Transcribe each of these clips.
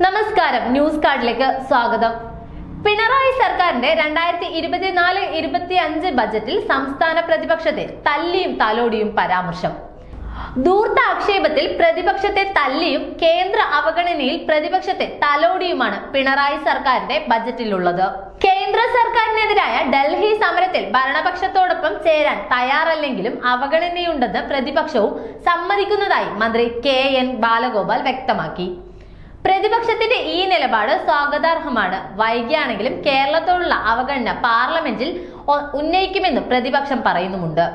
നമസ്കാരം, ന്യൂസ് കാർഡിലേക്ക് സ്വാഗതം. പിണറായി സർക്കാരിന്റെ 2024-25 ബജറ്റിൽ സംസ്ഥാന പ്രതിപക്ഷത്തെ തല്ലിയും തലോടിയും പരാമർശം. ധൂർത്ത ആക്ഷേപത്തിൽ പ്രതിപക്ഷത്തെ തല്ലിയും കേന്ദ്ര അവഗണനയിൽ പ്രതിപക്ഷത്തെ തലോടിയുമാണ് പിണറായി സർക്കാരിന്റെ ബജറ്റിലുള്ളത്. കേന്ദ്ര സർക്കാരിനെതിരായ ഡൽഹി സമരത്തിൽ ഭരണപക്ഷത്തോടൊപ്പം ചേരാൻ തയ്യാറല്ലെങ്കിലും അവഗണനയുണ്ടെന്ന് പ്രതിപക്ഷവും സമ്മതിക്കുന്നതായി മന്ത്രി KN ബാലഗോപാൽ വ്യക്തമാക്കി. പ്രതിപക്ഷത്തിന്റെ ഈ നിലപാട് സ്വാഗതാർഹമാണ്. വൈകിയാണെങ്കിലും കേരളത്തോടുള്ള അവഗണന പാർലമെന്റിൽ ഉന്നയിക്കുമെന്നും പ്രതിപക്ഷം പറയുന്നുമുണ്ട്.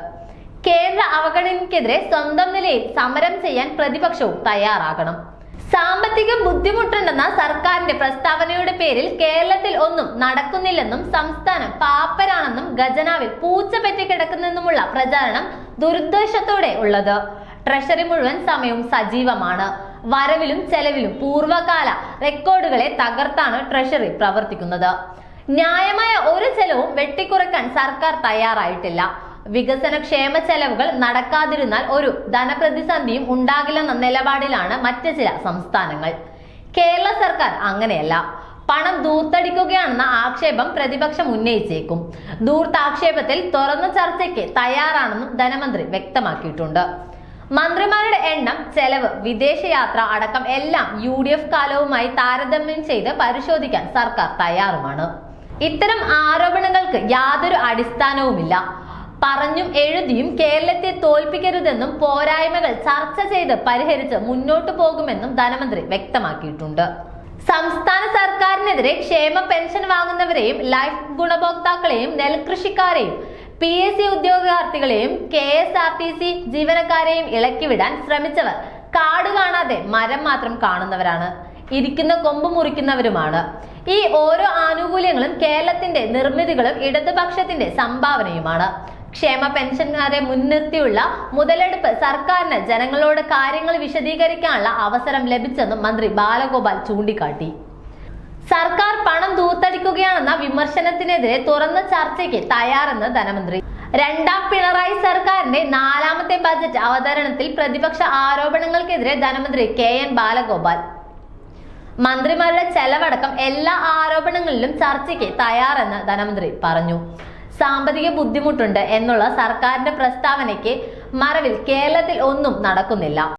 കേന്ദ്ര അവഗണനയ്ക്കെതിരെ സ്വന്തം നിലയിൽ സമരം ചെയ്യാൻ പ്രതിപക്ഷവും തയ്യാറാകണം. സാമ്പത്തിക ബുദ്ധിമുട്ടുണ്ടെന്ന സർക്കാരിന്റെ പ്രസ്താവനയുടെ പേരിൽ കേരളത്തിൽ ഒന്നും നടക്കുന്നില്ലെന്നും സംസ്ഥാനം പാപ്പരാണെന്നും ഖജനാവിൽ പൂച്ച പറ്റി കിടക്കുന്നെന്നുമുള്ള പ്രചാരണം ദുരുദ്ദേശത്തോടെ ഉള്ളത്. ട്രഷറി മുഴുവൻ സമയവും സജീവമാണ്. വരവിലും ചെലവിലും പൂർവ്വകാല റെക്കോർഡുകളെ തകർത്താണ് ട്രഷറി പ്രവർത്തിക്കുന്നത്. ന്യായമായ ഒരു ചെലവും വെട്ടിക്കുറയ്ക്കാൻ സർക്കാർ തയ്യാറായിട്ടില്ല. വികസന ക്ഷേമ ചെലവുകൾ നടക്കാതിരുന്നാൽ ഒരു ധനപ്രതിസന്ധിയും ഉണ്ടാകില്ലെന്ന നിലപാടിലാണ് മറ്റ് ചില സംസ്ഥാനങ്ങൾ. കേരള സർക്കാർ അങ്ങനെയല്ല. പണം ധൂർത്തടിക്കുകയാണെന്ന ആക്ഷേപം പ്രതിപക്ഷം ഉന്നയിച്ചേക്കും. ധൂർത്താക്ഷേപത്തിൽ തുറന്ന ചർച്ചയ്ക്ക് തയ്യാറാണെന്നും ധനമന്ത്രി വ്യക്തമാക്കിയിട്ടുണ്ട്. മന്ത്രിമാരുടെ എണ്ണം, ചെലവ്, വിദേശയാത്ര അടക്കം എല്ലാം UDF കാലവുമായി താരതമ്യം ചെയ്ത് പരിശോധിക്കാൻ സർക്കാർ തയ്യാറുമാണ്. ഇത്തരം ആരോപണങ്ങൾക്ക് യാതൊരു അടിസ്ഥാനവുമില്ല. പറഞ്ഞും എഴുതിയും കേരളത്തെ തോൽപ്പിക്കരുതെന്നും പോരായ്മകൾ ചർച്ച ചെയ്ത് പരിഹരിച്ച് മുന്നോട്ടു പോകുമെന്നും ധനമന്ത്രി വ്യക്തമാക്കിയിട്ടുണ്ട്. സംസ്ഥാന സർക്കാരിനെതിരെ ക്ഷേമ പെൻഷൻ വാങ്ങുന്നവരെയും ലൈഫ് ഗുണഭോക്താക്കളെയും നെൽകൃഷിക്കാരെയും PSC ഉദ്യോഗാർത്ഥികളെയും KSRTC ജീവനക്കാരെയും ഇളക്കിവിടാൻ ശ്രമിച്ചവർ കാട് കാണാതെ മരം മാത്രം കാണുന്നവരാണ്. ഇരിക്കുന്ന കൊമ്പ് മുറിക്കുന്നവരുമാണ്. ഈ ഓരോ ആനുകൂല്യങ്ങളും കേരളത്തിന്റെ നിർമ്മിതികളും ഇടതുപക്ഷത്തിന്റെ സംഭാവനയുമാണ്. ക്ഷേമ പെൻഷൻകാരെ മുൻനിർത്തിയുള്ള മുതലെടുപ്പ് സർക്കാരിന് ജനങ്ങളോട് കാര്യങ്ങൾ വിശദീകരിക്കാനുള്ള അവസരം ലഭിച്ചെന്നും മന്ത്രി ബാലഗോപാൽ ചൂണ്ടിക്കാട്ടി. സർക്കാർ പണം ധൂർത്തടിക്കുകയാണെന്ന വിമർശനത്തിനെതിരെ തുറന്ന ചർച്ചയ്ക്ക് തയ്യാറെന്ന് ധനമന്ത്രി. രണ്ടാം പിണറായി സർക്കാരിന്റെ 4ാമത്തെ ബജറ്റ് അവതരണത്തിൽ പ്രതിപക്ഷ ആരോപണങ്ങൾക്കെതിരെ ധനമന്ത്രി KN ബാലഗോപാൽ. മന്ത്രിമാരുടെ ചെലവടക്കം എല്ലാ ആരോപണങ്ങളിലും ചർച്ചയ്ക്ക് തയ്യാറെന്ന് ധനമന്ത്രി പറഞ്ഞു. സാമ്പത്തിക ബുദ്ധിമുട്ടുണ്ട് എന്നുള്ള സർക്കാരിന്റെ പ്രസ്താവനയ്ക്ക് മറവിൽ കേരളത്തിൽ ഒന്നും നടക്കുന്നില്ല.